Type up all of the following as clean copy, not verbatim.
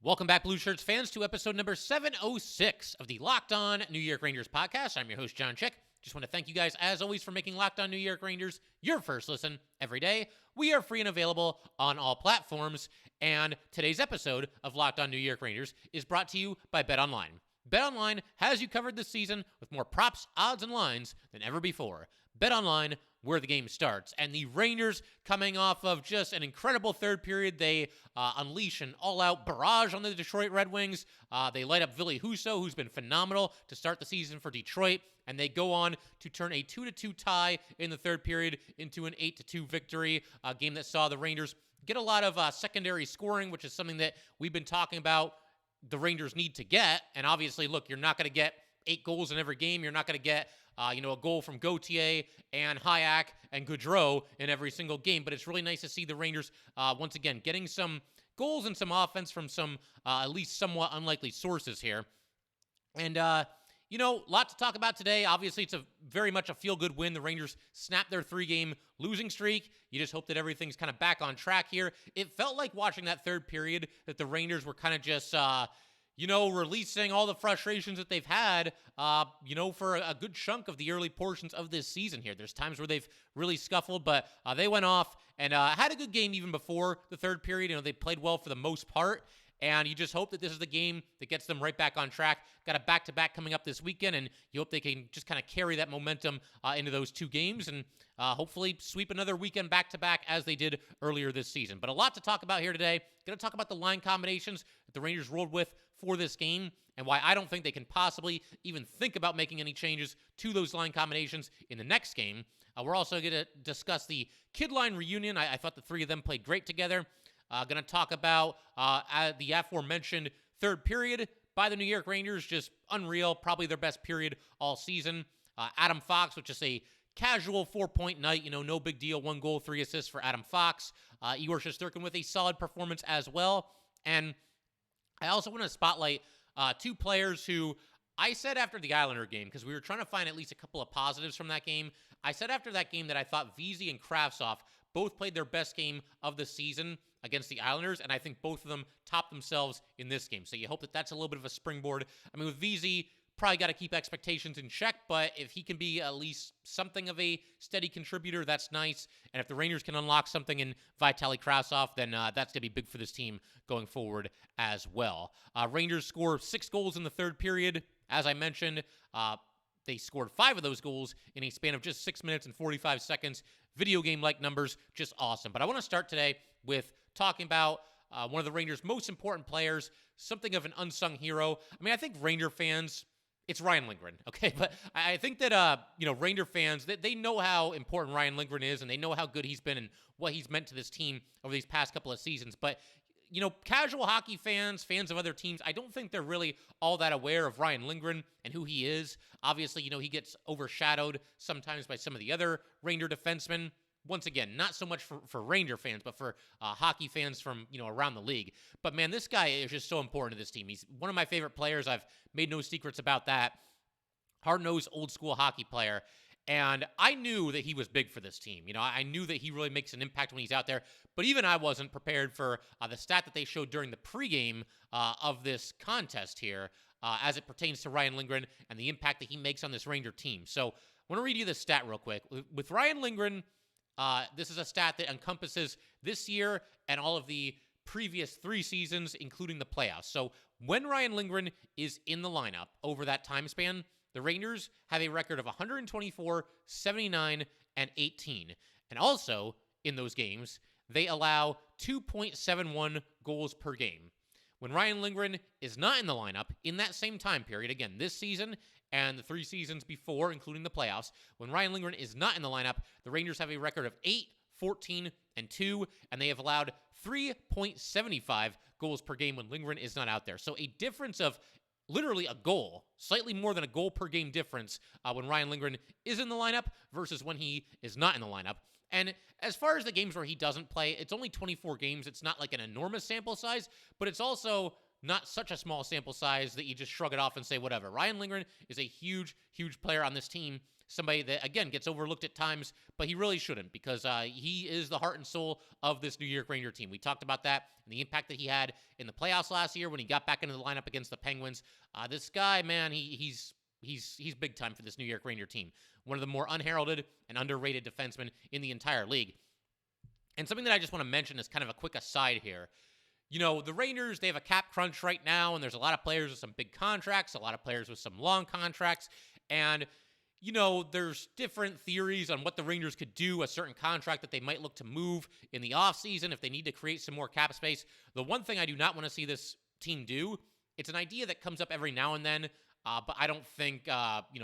Welcome back, Blue Shirts fans, to episode number 706 of the Locked On New York Rangers podcast. I'm your host, John Chick. Just want to thank you guys, as always, for making Locked On New York Rangers your first listen every day. We are free and available on all platforms, and today's episode of Locked On New York Rangers is brought to you by BetOnline. BetOnline has you covered this season with more props, odds, and lines than ever before. BetOnline, where the game starts. And the Rangers, coming off of just an incredible third period, they unleash an all-out barrage on the Detroit Red Wings. They light up Ville Husso, who's been phenomenal to start the season for Detroit, and they go on to turn a 2-2 tie in the third period into an 8-2 victory, a game that saw the Rangers get a lot of secondary scoring, which is something that we've been talking about the Rangers need to get. And obviously, look, you're not going to get 8 goals in every game. You're not going to get a goal from Gauthier and Hajek and Gaudreau in every single game. But it's really nice to see the Rangers, once again, getting some goals and some offense from some at least somewhat unlikely sources here. And, lot to talk about today. Obviously, it's very much a feel-good win. The Rangers snapped their 3-game losing streak. You just hope that everything's kind of back on track here. It felt like watching that third period that the Rangers were kind of just releasing all the frustrations that they've had, for a good chunk of the early portions of this season here. There's times where they've really scuffled, but they went off and had a good game even before the third period. They played well for the most part, and you just hope that this is the game that gets them right back on track. Got a back-to-back coming up this weekend, and you hope they can just kind of carry that momentum into those 2 games and hopefully sweep another weekend back-to-back as they did earlier this season. But a lot to talk about here today. Going to talk about the line combinations that the Rangers rolled with for this game and why I don't think they can possibly even think about making any changes to those line combinations in the next game. We're also going to discuss the kid line reunion. I thought the 3 of them played great together. Going to talk about the aforementioned third period by the New York Rangers, just unreal, probably their best period all season. Adam Fox, which is a casual 4-point night, no big deal, 1 goal, 3 assists for Adam Fox. Igor Shesterkin with a solid performance as well. And I also want to spotlight 2 players who I said after the Islander game, because we were trying to find at least a couple of positives from that game. I said after that game that I thought Vesey and Kravtsov both played their best game of the season against the Islanders, and I think both of them topped themselves in this game. So you hope that that's a little bit of a springboard. I mean, with Vesey, probably got to keep expectations in check, but if he can be at least something of a steady contributor, that's nice. And if the Rangers can unlock something in Vitali Kravtsov, then that's going to be big for this team going forward as well. Rangers score 6 goals in the third period. As I mentioned, they scored 5 of those goals in a span of just 6 minutes and 45 seconds. Video game-like numbers, just awesome. But I want to start today with talking about one of the Rangers' most important players, something of an unsung hero. I mean, I think Ranger fans, it's Ryan Lindgren, okay? But I think that, Ranger fans, they know how important Ryan Lindgren is, and they know how good he's been and what he's meant to this team over these past couple of seasons. But casual hockey fans, fans of other teams, I don't think they're really all that aware of Ryan Lindgren and who he is. Obviously, he gets overshadowed sometimes by some of the other Ranger defensemen. Once again, not so much for Ranger fans, but for hockey fans from, around the league. But, man, this guy is just so important to this team. He's one of my favorite players. I've made no secrets about that. Hard-nosed, old-school hockey player. And I knew that he was big for this team. I knew that he really makes an impact when he's out there. But even I wasn't prepared for the stat that they showed during the pregame of this contest here as it pertains to Ryan Lindgren and the impact that he makes on this Ranger team. So I want to read you this stat real quick. With Ryan Lindgren, this is a stat that encompasses this year and all of the previous 3 seasons, including the playoffs. So when Ryan Lindgren is in the lineup over that time span, the Rangers have a record of 124, 79, and 18. And also, in those games, they allow 2.71 goals per game. When Ryan Lindgren is not in the lineup in that same time period, again, this season and the 3 seasons before, including the playoffs, when Ryan Lindgren is not in the lineup, the Rangers have a record of 8, 14, and 2, and they have allowed 3.75 goals per game when Lindgren is not out there. So a difference of literally a goal, slightly more than a goal per game difference when Ryan Lindgren is in the lineup versus when he is not in the lineup. And as far as the games where he doesn't play, it's only 24 games. It's not like an enormous sample size, but it's also not such a small sample size that you just shrug it off and say whatever. Ryan Lindgren is a huge, huge player on this team somebody that, again, gets overlooked at times, but he really shouldn't, because he is the heart and soul of this New York Ranger team. We talked about that and the impact that he had in the playoffs last year when he got back into the lineup against the Penguins. This guy, man, he's big time for this New York Ranger team. One of the more unheralded and underrated defensemen in the entire league. And something that I just want to mention is kind of a quick aside here. You know, the Rangers, they have a cap crunch right now, and there's a lot of players with some big contracts, a lot of players with some long contracts, and, you know, there's different theories on what the Rangers could do, a certain contract that they might look to move in the offseason if they need to create some more cap space. The one thing I do not want to see this team do, it's an idea that comes up every now and then, but I don't think,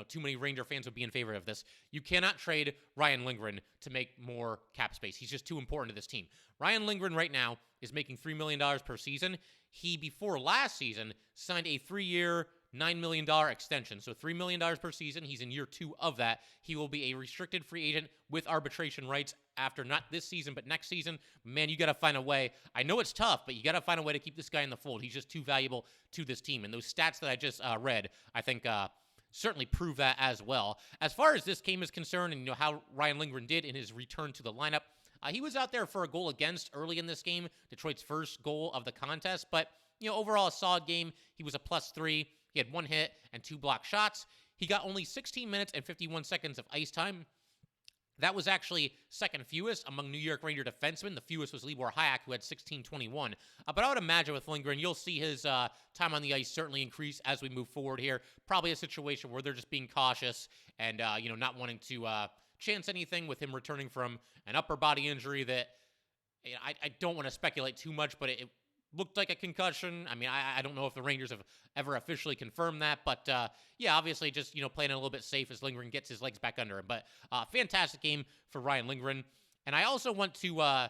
too many Ranger fans would be in favor of this. You cannot trade Ryan Lindgren to make more cap space. He's just too important to this team. Ryan Lindgren right now is making $3 million per season. He, before last season, signed a 3-year, $9 million extension. So $3 million per season. He's in year 2 of that. He will be a restricted free agent with arbitration rights after not this season, but next season. Man, you got to find a way. I know it's tough, but you got to find a way to keep this guy in the fold. He's just too valuable to this team. And those stats that I just read, I think certainly prove that as well. As far as this game is concerned, and how Ryan Lindgren did in his return to the lineup, he was out there for a goal against early in this game, Detroit's first goal of the contest. But, overall a solid game. He was a +3. He had 1 hit and 2 blocked shots. He got only 16 minutes and 51 seconds of ice time. That was actually second fewest among New York Ranger defensemen. The fewest was Libor Hajek, who had 16:21. But I would imagine with Lindgren, you'll see his time on the ice certainly increase as we move forward here. Probably a situation where they're just being cautious and, not wanting to chance anything with him returning from an upper body injury that I don't want to speculate too much, but it looked like a concussion. I mean, I don't know if the Rangers have ever officially confirmed that, but obviously just, playing a little bit safe as Lindgren gets his legs back under him. But fantastic game for Ryan Lindgren. And I also want to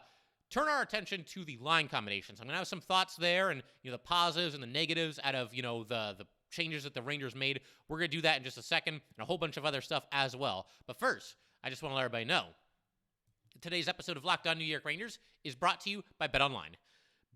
turn our attention to the line combinations. I'm going to have some thoughts there and, the positives and the negatives out of, the changes that the Rangers made. We're going to do that in just a second, and a whole bunch of other stuff as well. But first, I just want to let everybody know today's episode of Locked On New York Rangers is brought to you by BetOnline.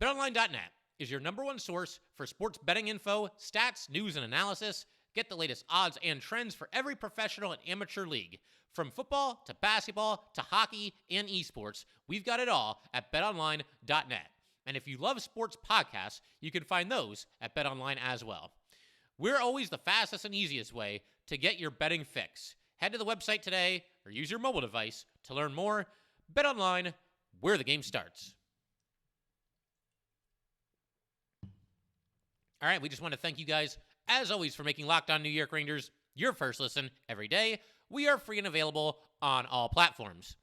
BetOnline.net is your #1 source for sports betting info, stats, news, and analysis. Get the latest odds and trends for every professional and amateur league. From football to basketball to hockey and esports, we've got it all at BetOnline.net. And if you love sports podcasts, you can find those at BetOnline as well. We're always the fastest and easiest way to get your betting fix. Head to the website today or use your mobile device to learn more. BetOnline, where the game starts. All right, we just want to thank you guys, as always, for making Locked On New York Rangers your first listen every day. We are free and available on all platforms.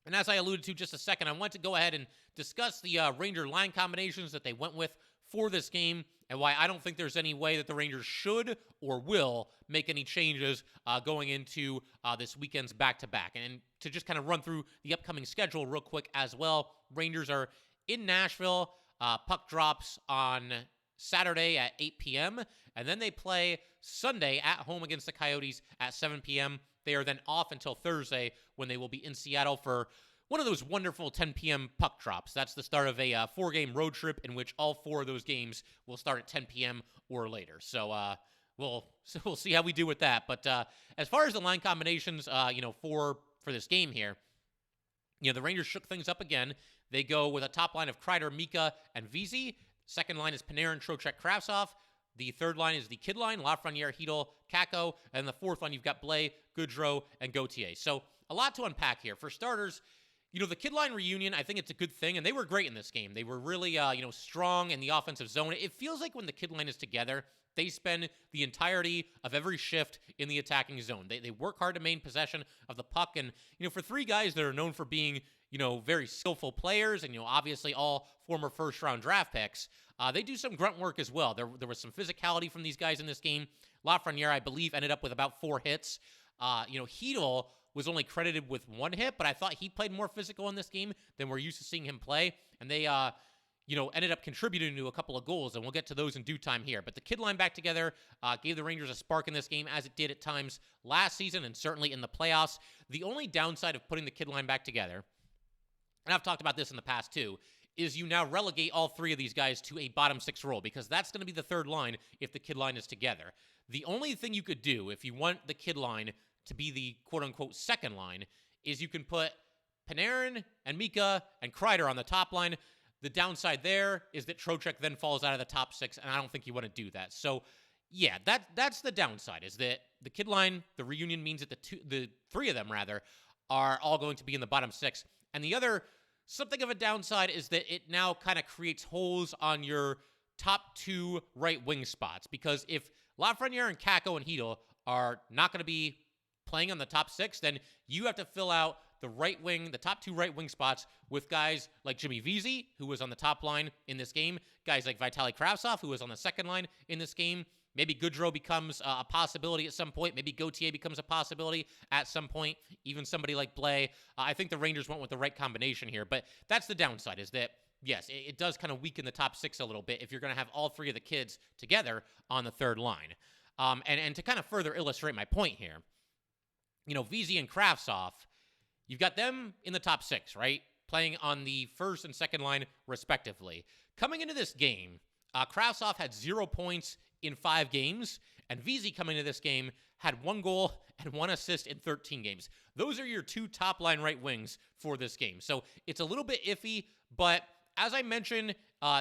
And as I alluded to just a second, I want to go ahead and discuss the Ranger line combinations that they went with for this game and why I don't think there's any way that the Rangers should or will make any changes going into this weekend's back-to-back. And to just kind of run through the upcoming schedule real quick as well, Rangers are in Nashville. Puck drops on Saturday at 8 p.m., and then they play Sunday at home against the Coyotes at 7 p.m. They are then off until Thursday when they will be in Seattle for one of those wonderful 10 p.m. puck drops. That's the start of a 4-game road trip in which all 4 of those games will start at 10 p.m. or later. So we'll see how we do with that. But as far as the line combinations, for this game here, the Rangers shook things up again. They go with a top line of Kreider, Mika, and Vesey. Second line is Panarin, Trocheck, Kravtsov. The third line is the kid line, Lafreniere, Chytil, Kakko. And the fourth line, you've got Blais, Goodrow, and Gauthier. So a lot to unpack here. For starters, the kid line reunion, I think it's a good thing, and they were great in this game. They were really, strong in the offensive zone. It feels like when the kid line is together, they spend the entirety of every shift in the attacking zone. They work hard to maintain possession of the puck, and, for 3 guys that are known for being, very skillful players and, obviously all former first-round draft picks, they do some grunt work as well. There was some physicality from these guys in this game. Lafreniere, I believe, ended up with about 4 hits. Chytil was only credited with 1 hit, but I thought he played more physical in this game than we're used to seeing him play. And they, ended up contributing to a couple of goals, and we'll get to those in due time here. But the kid line back together gave the Rangers a spark in this game, as it did at times last season and certainly in the playoffs. The only downside of putting the kid line back together, and I've talked about this in the past too, is you now relegate all 3 of these guys to a bottom 6 role, because that's going to be the third line if the kid line is together. The only thing you could do if you want the kid line to be the quote-unquote second line is you can put Panarin and Mika and Kreider on the top line. The downside there is that Trocheck then falls out of the top 6, and I don't think you want to do that. So, yeah, that's the downside, is that the kid line, the reunion means that the three of them, rather, are all going to be in the bottom 6. And the other, something of a downside, is that it now kind of creates holes on your top 2 right wing spots. Because if Lafreniere and Kakko and Chytil are not going to be playing on the top 6, then you have to fill out the right wing, the top 2 right wing spots with guys like Jimmy Vesey, who was on the top line in this game, guys like Vitali Kravtsov, who was on the second line in this game. Maybe Goodrow becomes a possibility at some point. Maybe Gauthier becomes a possibility at some point. Even somebody like Blais. I think the Rangers went with the right combination here, but that's the downside, is that, yes, it does kind of weaken the top 6 a little bit if you're going to have all 3 of the kids together on the third line. And to kind of further illustrate my point here, Vesey and Kravtsov, you've got them in the top 6, right? Playing on the first and second line, respectively. Coming into this game, Kravtsov had 0 points in 5 games, and Vesey coming into this game had 1 goal and 1 assist in 13 games. Those are your 2 top-line right wings for this game. So it's a little bit iffy, but as I mentioned,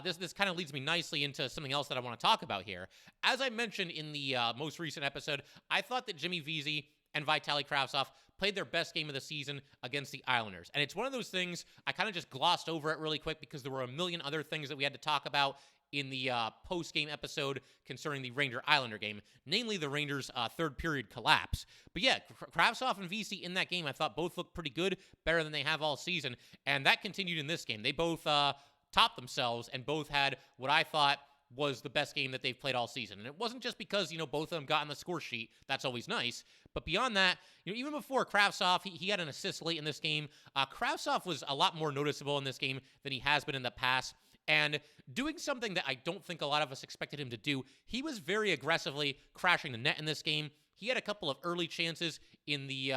this kind of leads me nicely into something else that I want to talk about here. As I mentioned in the most recent episode, I thought that Jimmy Vesey and Vitali Kravtsov played their best game of the season against the Islanders. And it's one of those things, I kind of just glossed over it really quick because there were a million other things that we had to talk about in the post-game episode concerning the Ranger-Islander game, namely the Rangers' third period collapse. But yeah, Kravtsov and Vesey in that game, I thought both looked pretty good, better than they have all season, and that continued in this game. They both topped themselves and both had what I thought was the best game that they've played all season. And it wasn't just because, both of them got on the score sheet. That's always nice. But beyond that, even before Kravtsov, he had an assist late in this game. Kravtsov was a lot more noticeable in this game than he has been in the past. And doing something that I don't think a lot of us expected him to do, he was very aggressively crashing the net in this game. He had a couple of early chances in the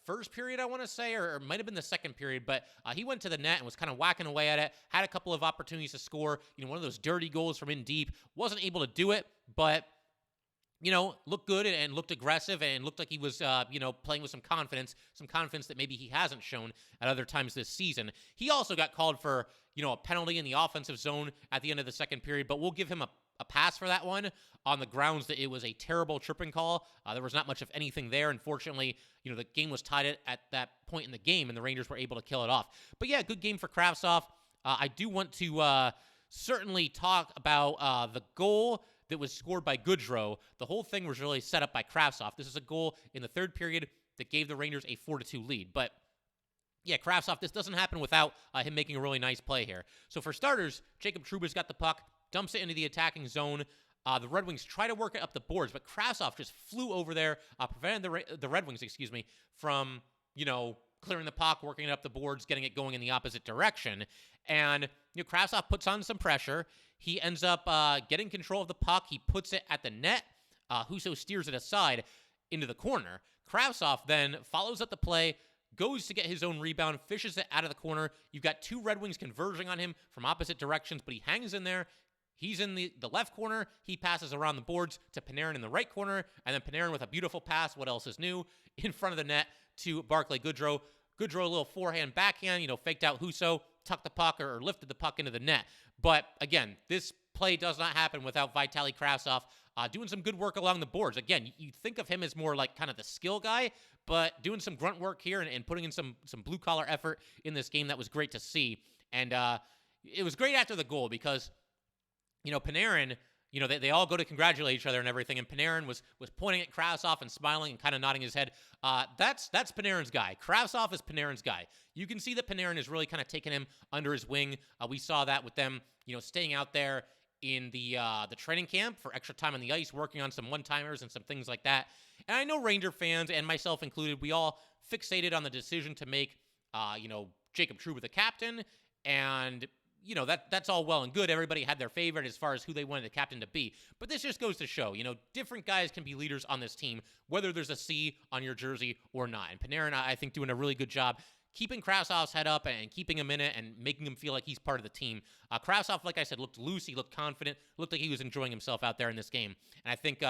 first period, I want to say, or it might have been the second period, but he went to the net and was kind of whacking away at it, had a couple of opportunities to score, one of those dirty goals from in deep, wasn't able to do it, but, looked good and looked aggressive and looked like he was, playing with some confidence that maybe he hasn't shown at other times this season. He also got called for, a penalty in the offensive zone at the end of the second period, but we'll give him a pass for that one on the grounds that it was a terrible tripping call. There was not much of anything there. Unfortunately, the game was tied at that point in the game, and the Rangers were able to kill it off. But yeah, good game for Kravtsov. I do want to certainly talk about the goal that was scored by Goodrow. The whole thing was really set up by Kravtsov. This is a goal in the third period that gave the Rangers a 4-2 lead. But yeah, Kravtsov, this doesn't happen without him making a really nice play here. So for starters, Jacob Trouba's got the puck, dumps it into the attacking zone. The Red Wings try to work it up the boards, but Kravtsov just flew over there, prevented the Red Wings, from, clearing the puck, working it up the boards, getting it going in the opposite direction. And, Kravtsov puts on some pressure. He ends up getting control of the puck. He puts it at the net. Husso steers it aside into the corner. Kravtsov then follows up the play, goes to get his own rebound, fishes it out of the corner. You've got 2 Red Wings converging on him from opposite directions, but he hangs in there. He's in the left corner. He passes around the boards to Panarin in the right corner, and then Panarin with a beautiful pass, what else is new, in front of the net to Barclay Goodrow. Goodrow, a little forehand, backhand, faked out Husso, tucked the puck or lifted the puck into the net. But again, this play does not happen without Vitali Kravtsov doing some good work along the boards. Again, you think of him as more like kind of the skill guy, but doing some grunt work here and putting in some blue-collar effort in this game. That was great to see. And it was great after the goal because, Panarin, they all go to congratulate each other and everything, and Panarin was pointing at Kravtsov and smiling and kind of nodding his head. That's Panarin's guy. Kravtsov is Panarin's guy. You can see that Panarin is really kind of taking him under his wing. We saw that with them, staying out there in the training camp for extra time on the ice, working on some one-timers and some things like that. And I know Ranger fans, and myself included, we all fixated on the decision to make, Jacob Trouba the captain, and that's all well and good. Everybody had their favorite as far as who they wanted the captain to be. But this just goes to show, different guys can be leaders on this team, whether there's a C on your jersey or not. And Panarin, I think, doing a really good job keeping Kravtsov's head up and keeping him in it and making him feel like he's part of the team. Kravtsov, like I said, looked loose. He looked confident. Looked like he was enjoying himself out there in this game. And I think,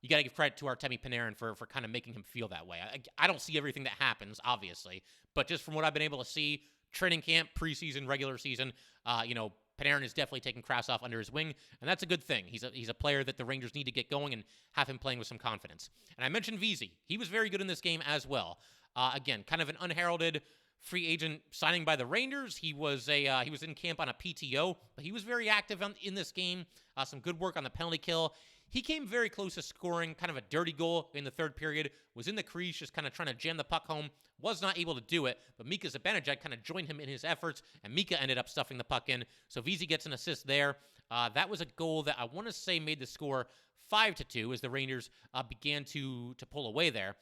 you got to give credit to Artemi Panarin for kind of making him feel that way. I don't see everything that happens, obviously, but just from what I've been able to see, training camp, preseason, regular season, Panarin is definitely taking Kravtsov under his wing, and that's a good thing. He's a player that the Rangers need to get going and have him playing with some confidence. And I mentioned Vesey. He was very good in this game as well. Again, kind of an unheralded free agent signing by the Rangers. He was in camp on a PTO, but he was very active in this game. Some good work on the penalty kill. He came very close to scoring kind of a dirty goal in the third period, was in the crease, just kind of trying to jam the puck home, was not able to do it, but Mika Zibanejad kind of joined him in his efforts, and Mika ended up stuffing the puck in, so Vesey gets an assist there. That was a goal that I want to say made the score 5-2 as the Rangers began to pull away there.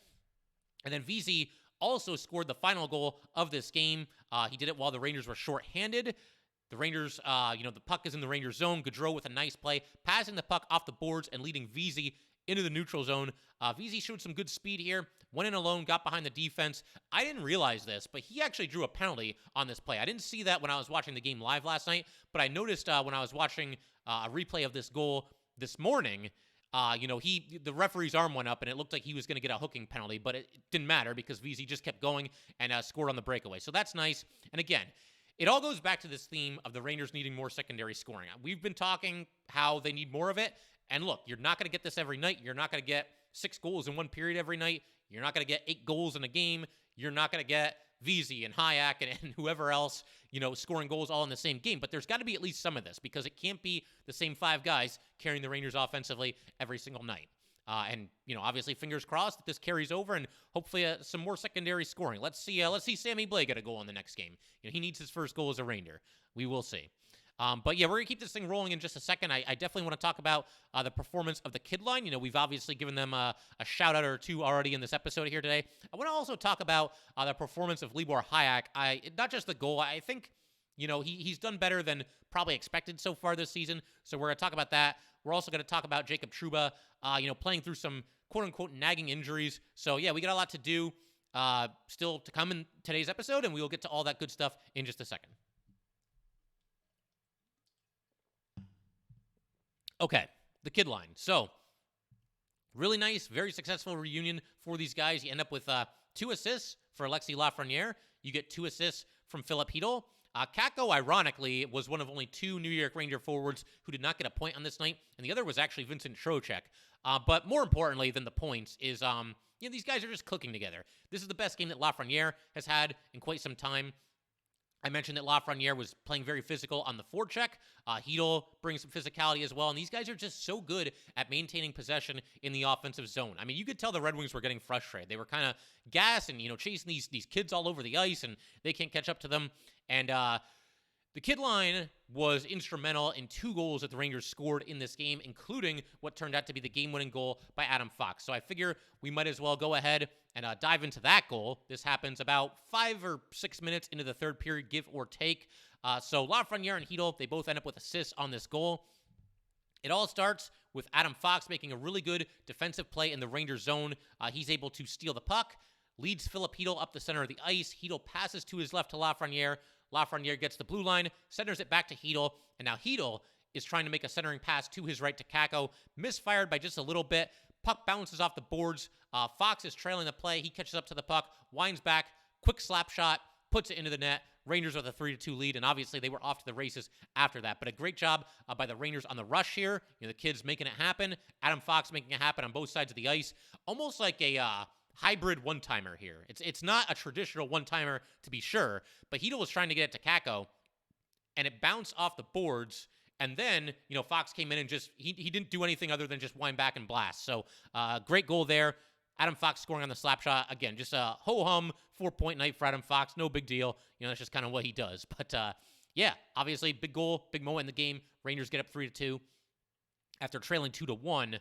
And then Vesey also scored the final goal of this game. He did it while the Rangers were shorthanded. The Rangers, the puck is in the Rangers zone. Gaudreau with a nice play, passing the puck off the boards and leading Vesey into the neutral zone. Vesey showed some good speed here, went in alone, got behind the defense. I didn't realize this, but he actually drew a penalty on this play. I didn't see that when I was watching the game live last night, but I noticed when I was watching a replay of this goal this morning, the referee's arm went up and it looked like he was going to get a hooking penalty, but it didn't matter because Vesey just kept going and scored on the breakaway. So that's nice. And again, it all goes back to this theme of the Rangers needing more secondary scoring. We've been talking how they need more of it. And look, you're not going to get this every night. You're not going to get 6 goals in one period every night. You're not going to get 8 goals in a game. You're not going to get Vesey and Hajek and whoever else, scoring goals all in the same game. But there's got to be at least some of this because it can't be the same 5 guys carrying the Rangers offensively every single night. Obviously, fingers crossed that this carries over and hopefully some more secondary scoring. Let's see Sammy Blais get a goal in the next game. He needs his first goal as a Ranger. We will see. But yeah, we're going to keep this thing rolling in just a second. I definitely want to talk about the performance of the kid line. We've obviously given them a shout out or two already in this episode here today. I want to also talk about the performance of Libor Hajek. Not just the goal. I think, he's done better than probably expected so far this season. So we're going to talk about that. We're also going to talk about Jacob Trouba, playing through some quote-unquote nagging injuries. So, yeah, we got a lot to do still to come in today's episode, and we will get to all that good stuff in just a second. Okay, the kid line. So, really nice, very successful reunion for these guys. You end up with 2 assists for Alexis Lafreniere. You get 2 assists from Filip Chytil. Kakko, ironically, was one of only 2 New York Ranger forwards who did not get a point on this night, and the other was actually Vincent Trocheck. But more importantly than the points is, these guys are just clicking together. This is the best game that Lafreniere has had in quite some time. I mentioned that Lafreniere was playing very physical on the forecheck. Chytil brings some physicality as well, and these guys are just so good at maintaining possession in the offensive zone. I mean, you could tell the Red Wings were getting frustrated. They were kind of gassed and, chasing these kids all over the ice, and they can't catch up to them. And the kid line was instrumental in 2 goals that the Rangers scored in this game, including what turned out to be the game-winning goal by Adam Fox. So I figure we might as well go ahead and dive into that goal. This happens about 5 or 6 minutes into the third period, give or take. So Lafreniere and Chytil, they both end up with assists on this goal. It all starts with Adam Fox making a really good defensive play in the Rangers zone. He's able to steal the puck, leads Filip Chytil up the center of the ice. Chytil passes to his left to Lafreniere. Lafreniere gets the blue line, centers it back to Chytil, and now Chytil is trying to make a centering pass to his right to Kakko. Misfired by just a little bit. Puck bounces off the boards. Fox is trailing the play. He catches up to the puck, winds back, quick slap shot, puts it into the net. Rangers with a 3-2 lead, and obviously they were off to the races after that. But a great job by the Rangers on the rush here. The kids making it happen. Adam Fox making it happen on both sides of the ice. Almost like a hybrid one-timer here. It's not a traditional one-timer, to be sure, but Chytil was trying to get it to Kakko, and it bounced off the boards, and then, Fox came in and just, he didn't do anything other than just wind back and blast. So, great goal there. Adam Fox scoring on the slap shot. Again, just a ho-hum 4-point night for Adam Fox. No big deal. That's just kind of what he does. But, yeah, obviously, big goal, big moment in the game. Rangers get up 3-2 after trailing 2-1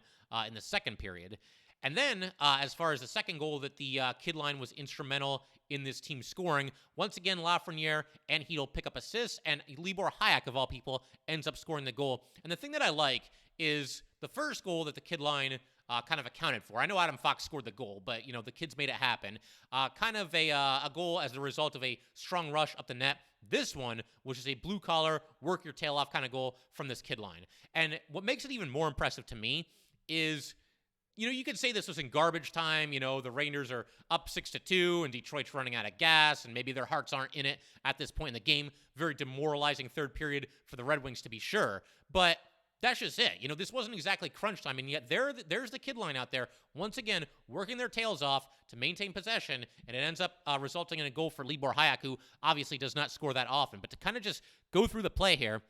in the second period. And then, as far as the second goal that the kid line was instrumental in this team scoring, once again, Lafreniere and Chytil pick up assists, and Libor Hajek, of all people, ends up scoring the goal. And the thing that I like is the first goal that the kid line kind of accounted for. I know Adam Fox scored the goal, but, the kids made it happen. Kind of a goal as a result of a strong rush up the net. This one was just a blue-collar, work-your-tail-off kind of goal from this kid line. And what makes it even more impressive to me is, you could say this was in garbage time. The Rangers are up 6-2 and Detroit's running out of gas, and maybe their hearts aren't in it at this point in the game. Very demoralizing third period for the Red Wings, to be sure. But that's just it. This wasn't exactly crunch time, and yet there's the kid line out there, once again, working their tails off to maintain possession, and it ends up resulting in a goal for Libor Hajek, who obviously does not score that often. But to kind of just go through the play here,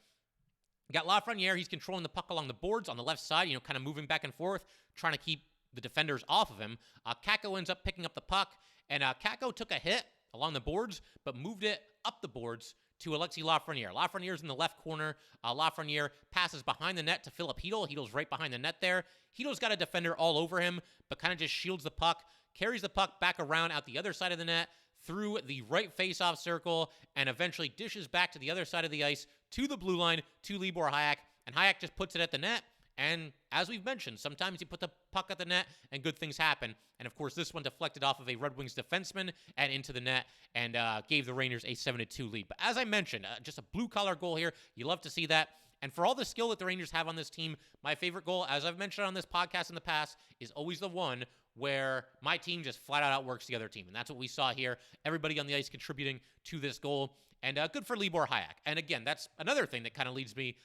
you got Lafreniere. He's controlling the puck along the boards on the left side, kind of moving back and forth, trying to keep the defenders off of him. Kakko ends up picking up the puck, and Kakko took a hit along the boards, but moved it up the boards to Alexis Lafreniere. Lafreniere's in the left corner. Lafreniere passes behind the net to Filip Chytil. Chytil's right behind the net there. Chytil's got a defender all over him, but kind of just shields the puck, carries the puck back around out the other side of the net, through the right face-off circle, and eventually dishes back to the other side of the ice, to the blue line, to Libor Hajek, and Hajek just puts it at the net. And as we've mentioned, sometimes you put the puck at the net and good things happen. And of course, this one deflected off of a Red Wings defenseman and into the net, and gave the Rangers a 7-2 lead. But as I mentioned, just a blue-collar goal here. You love to see that. And for all the skill that the Rangers have on this team, my favorite goal, as I've mentioned on this podcast in the past, is always the one where my team just flat out outworks the other team. And that's what we saw here. Everybody on the ice contributing to this goal. And good for Libor Hajek. And again, that's another thing that kind of leads me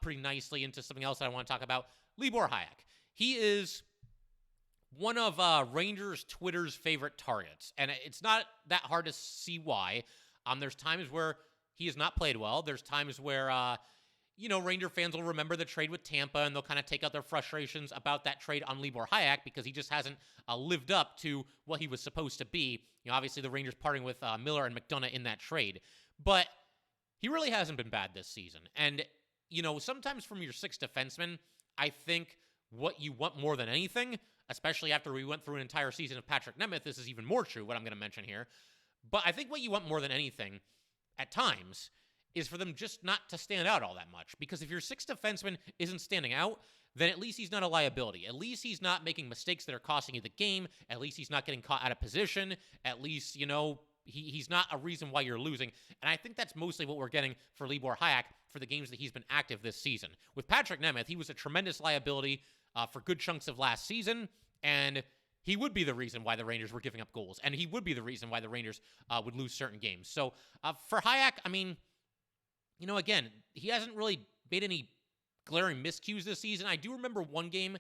pretty nicely into something else that I want to talk about. Libor Hajek. He is one of Rangers Twitter's favorite targets. And it's not that hard to see why. There's times where he has not played well. There's times where, Ranger fans will remember the trade with Tampa, and they'll kind of take out their frustrations about that trade on Libor Hajek because he just hasn't lived up to what he was supposed to be. Obviously the Rangers parting with Miller and McDonough in that trade. But he really hasn't been bad this season. And, sometimes from your sixth defenseman, I think what you want more than anything, especially after we went through an entire season of Patrick Nemeth, this is even more true, what I'm going to mention here. But I think what you want more than anything at times is for them just not to stand out all that much. Because if your sixth defenseman isn't standing out, then at least he's not a liability. At least he's not making mistakes that are costing you the game. At least he's not getting caught out of position. At least, he's not a reason why you're losing. And I think that's mostly what we're getting for Libor Hajek for the games that he's been active this season. With Patrick Nemeth, he was a tremendous liability for good chunks of last season, and he would be the reason why the Rangers were giving up goals, and he would be the reason why the Rangers would lose certain games. So for Hajek, again, he hasn't really made any glaring miscues this season. I do remember one game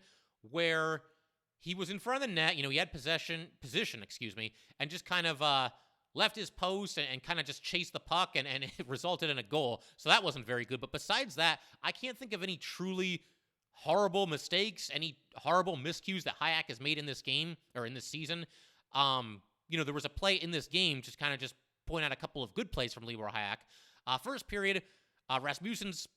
where he was in front of the net. He had position, and just kind of left his post and kind of just chased the puck, and it resulted in a goal. So that wasn't very good. But besides that, I can't think of any truly horrible mistakes, any horrible miscues that Hajek has made in this game or in this season. There was a play in this game, just point out a couple of good plays from Libor Hajek. First period, Rasmussen's,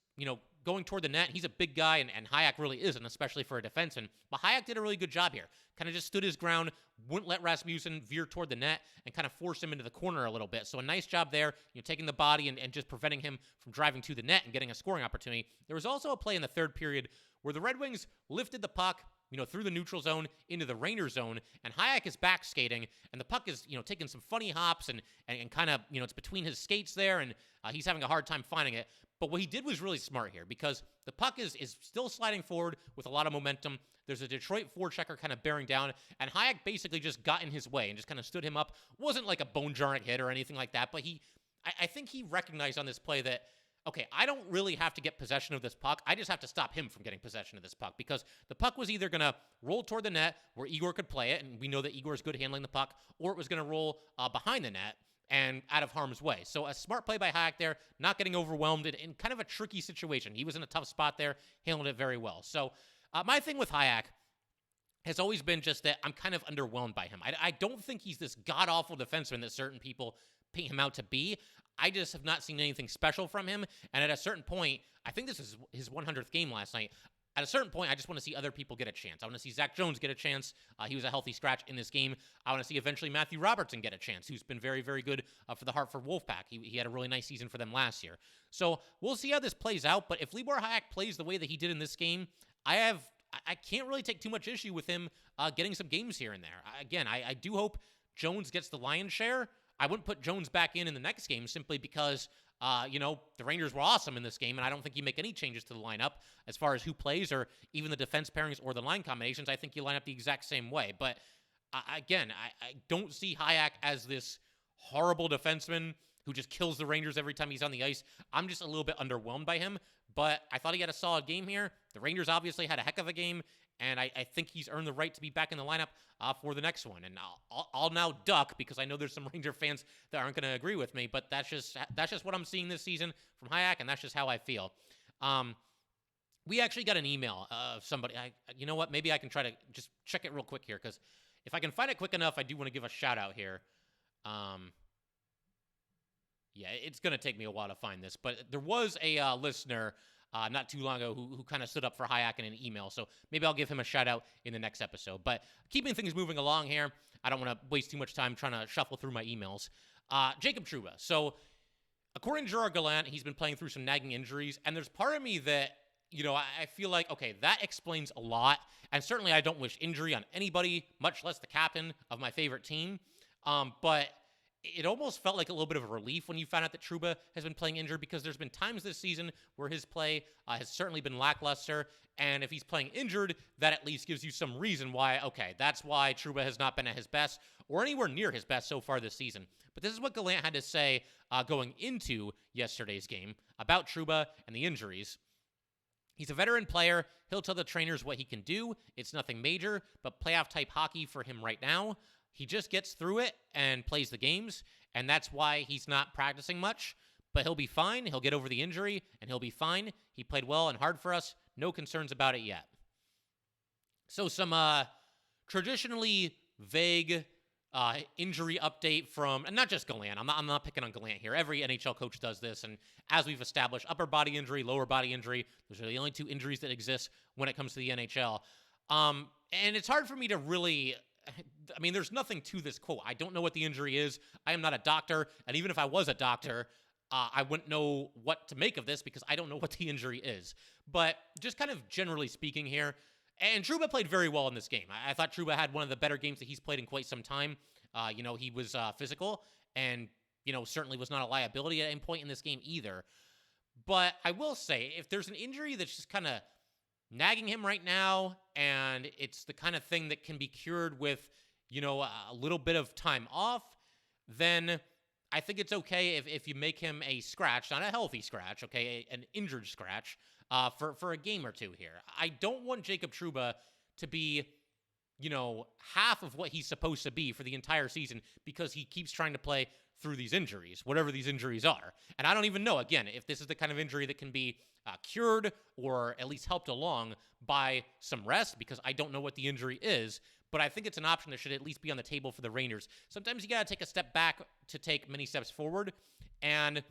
going toward the net. He's a big guy, and Hajek really isn't, especially for a defenseman. But Hajek did a really good job here. Kind of just stood his ground, wouldn't let Rasmussen veer toward the net, and kind of forced him into the corner a little bit. So a nice job there, taking the body and just preventing him from driving to the net and getting a scoring opportunity. There was also a play in the third period where the Red Wings lifted the puck, through the neutral zone into the Ranger zone, and Hajek is back skating, and the puck is, taking some funny hops and kind of, it's between his skates there, and he's having a hard time finding it. But what he did was really smart here, because the puck is still sliding forward with a lot of momentum. There's a Detroit forechecker kind of bearing down, and Hajek basically just got in his way and just kind of stood him up. Wasn't like a bone-jarring hit or anything like that, but I think he recognized on this play that, okay, I don't really have to get possession of this puck. I just have to stop him from getting possession of this puck, because the puck was either going to roll toward the net where Igor could play it, and we know that Igor is good handling the puck, or it was going to roll behind the net and out of harm's way. So a smart play by Hajek there, not getting overwhelmed in kind of a tricky situation. He was in a tough spot there, handled it very well. So my thing with Hajek has always been just that I'm kind of underwhelmed by him. I don't think he's this god-awful defenseman that certain people paint him out to be. I just have not seen anything special from him. And at a certain point, I think this is his 100th game last night. At a certain point, I just want to see other people get a chance. I want to see Zach Jones get a chance. He was a healthy scratch in this game. I want to see eventually Matthew Robertson get a chance, who's been very, very good for the Hartford Wolfpack. He had a really nice season for them last year. So we'll see how this plays out. But if Libor Hajek plays the way that he did in this game, I can't really take too much issue with him getting some games here and there. Again, I do hope Jones gets the lion's share. I wouldn't put Jones back in the next game simply because the Rangers were awesome in this game, and I don't think you make any changes to the lineup as far as who plays or even the defense pairings or the line combinations. I think you line up the exact same way. But I don't see Hajek as this horrible defenseman who just kills the Rangers every time he's on the ice. I'm just a little bit underwhelmed by him, but I thought he had a solid game here. The Rangers obviously had a heck of a game, and I think he's earned the right to be back in the lineup for the next one. And I'll now duck because I know there's some Ranger fans that aren't going to agree with me, but that's just what I'm seeing this season from Hajek, and that's just how I feel. We actually got an email of somebody. You know what? Maybe I can try to just check it real quick here, because if I can find it quick enough, I do want to give a shout out here. Yeah, it's going to take me a while to find this, but there was a listener not too long ago who kind of stood up for Hajek in an email, so maybe I'll give him a shout out in the next episode. But keeping things moving along here, I don't want to waste too much time trying to shuffle through my emails. Jacob Trouba. So according to Gerard Gallant, he's been playing through some nagging injuries, and there's part of me that, I feel like, okay, that explains a lot, and certainly I don't wish injury on anybody, much less the captain of my favorite team, but it almost felt like a little bit of a relief when you found out that Trouba has been playing injured, because there's been times this season where his play has certainly been lackluster, and if he's playing injured, that at least gives you some reason why, okay, that's why Trouba has not been at his best or anywhere near his best so far this season. But this is what Gallant had to say going into yesterday's game about Trouba and the injuries. He's a veteran player. He'll tell the trainers what he can do. It's nothing major, but playoff-type hockey for him right now. He just gets through it and plays the games, and that's why he's not practicing much. But he'll be fine. He'll get over the injury, and he'll be fine. He played well and hard for us. No concerns about it yet. So some traditionally vague injury update from, and not just Gallant. I'm not picking on Gallant here. Every NHL coach does this, and as we've established, upper body injury, lower body injury, those are the only two injuries that exist when it comes to the NHL. And it's hard for me to really... there's nothing to this quote. I don't know what the injury is. I am not a doctor, and even if I was a doctor, I wouldn't know what to make of this because I don't know what the injury is. But just kind of generally speaking here, and Trouba played very well in this game. I thought Trouba had one of the better games that he's played in quite some time. He was physical and, certainly was not a liability at any point in this game either. But I will say, if there's an injury that's just kind of nagging him right now, and it's the kind of thing that can be cured with, a little bit of time off, then I think it's okay if you make him a scratch, not a healthy scratch, okay, an injured scratch, for a game or two here. I don't want Jacob Trouba to be, half of what he's supposed to be for the entire season because he keeps trying to play through these injuries, whatever these injuries are. And I don't even know, again, if this is the kind of injury that can be cured or at least helped along by some rest, because I don't know what the injury is, but I think it's an option that should at least be on the table for the Rangers. Sometimes you got to take a step back to take many steps forward, and,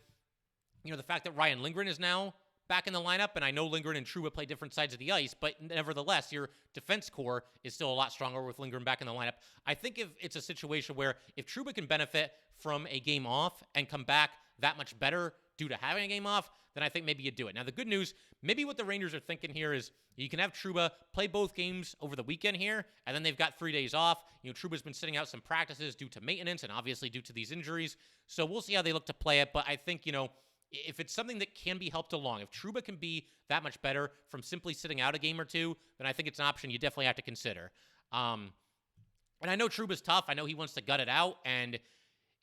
the fact that Ryan Lindgren is now back in the lineup, and I know Lindgren and Trouba play different sides of the ice, but nevertheless, your defense core is still a lot stronger with Lindgren back in the lineup. I think if it's a situation where if Trouba can benefit from a game off and come back that much better due to having a game off, then I think maybe you do it. Now, the good news, maybe what the Rangers are thinking here is you can have Trouba play both games over the weekend here, and then they've got 3 days off. Trouba's been sitting out some practices due to maintenance and obviously due to these injuries. So we'll see how they look to play it, but I think, if it's something that can be helped along, if Trouba can be that much better from simply sitting out a game or two, then I think it's an option you definitely have to consider. And I know Trouba's tough. I know he wants to gut it out, and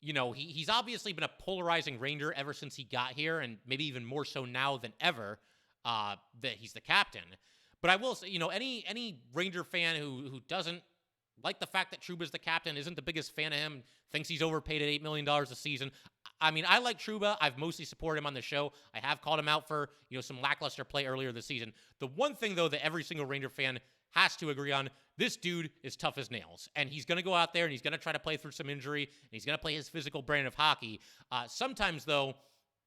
he's obviously been a polarizing Ranger ever since he got here, and maybe even more so now than ever that he's the captain. But I will say, any Ranger fan who doesn't like the fact that Trouba's the captain, isn't the biggest fan of him, thinks he's overpaid at $8 million a season. I like Trouba. I've mostly supported him on the show. I have called him out for, some lackluster play earlier this season. The one thing, though, that every single Ranger fan has to agree on, this dude is tough as nails. And he's going to go out there and he's going to try to play through some injury, and he's going to play his physical brand of hockey. Sometimes, though,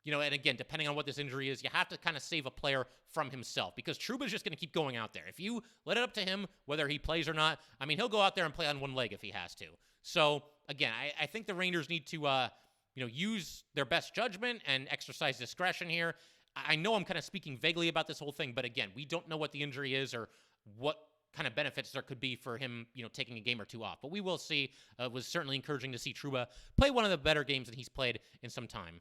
and again, depending on what this injury is, you have to kind of save a player from himself, because Trouba's just going to keep going out there. If you let it up to him, whether he plays or not, he'll go out there and play on one leg if he has to. So, again, I think the Rangers need to, use their best judgment and exercise discretion here. I know I'm kind of speaking vaguely about this whole thing, but again, we don't know what the injury is or what kind of benefits there could be for him, taking a game or two off. But we will see. It was certainly encouraging to see Trouba play one of the better games that he's played in some time.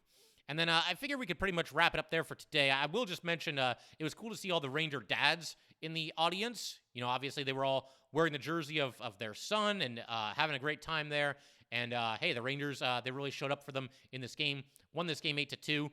And then I figure we could pretty much wrap it up there for today. I will just mention it was cool to see all the Ranger dads in the audience. Obviously they were all wearing the jersey of their son and having a great time there. And hey, the Rangers, they really showed up for them in this game. Won this game 8-2.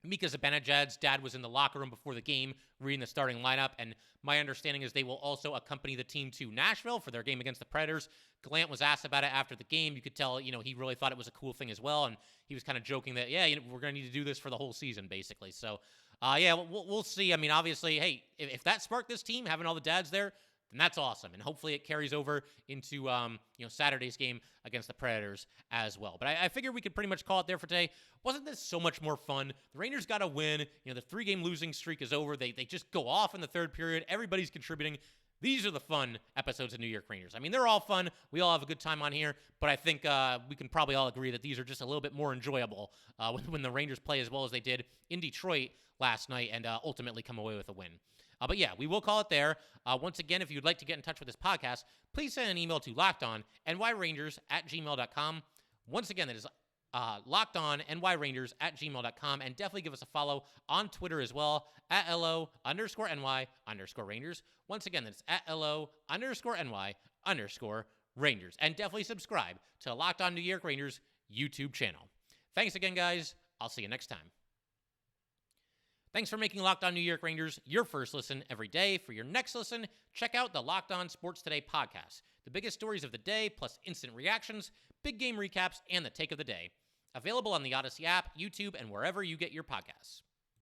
Mika Zibanejad's dad was in the locker room before the game reading the starting lineup, and my understanding is they will also accompany the team to Nashville for their game against the Predators. Glant was asked about it after the game. You could tell, he really thought it was a cool thing as well, and he was kind of joking that, we're going to need to do this for the whole season, basically. So, we'll see. I mean, obviously, hey, if that sparked this team, having all the dads there, then that's awesome. And hopefully it carries over into, Saturday's game against the Predators as well. But I figure we could pretty much call it there for today. Wasn't this so much more fun? The Rangers got a win. The 3-game losing streak is over. They just go off in the third period. Everybody's contributing. These are the fun episodes of New York Rangers. I mean, they're all fun. We all have a good time on here, but I think we can probably all agree that these are just a little bit more enjoyable when the Rangers play as well as they did in Detroit last night and ultimately come away with a win. But yeah, we will call it there. Once again, if you'd like to get in touch with this podcast, please send an email to lockedonnyrangers@gmail.com. Once again, that is lockedonnyrangers@gmail.com, and definitely give us a follow on Twitter as well, @LO_NY_Rangers. Once again, that's @LO_NY_Rangers. And definitely subscribe to Locked On New York Rangers YouTube channel. Thanks again, guys. I'll see you next time. Thanks for making Locked On New York Rangers your first listen every day. For your next listen, check out the Locked On Sports Today podcast. The biggest stories of the day, plus instant reactions, big game recaps, and the take of the day. Available on the Odyssey app, YouTube, and wherever you get your podcasts.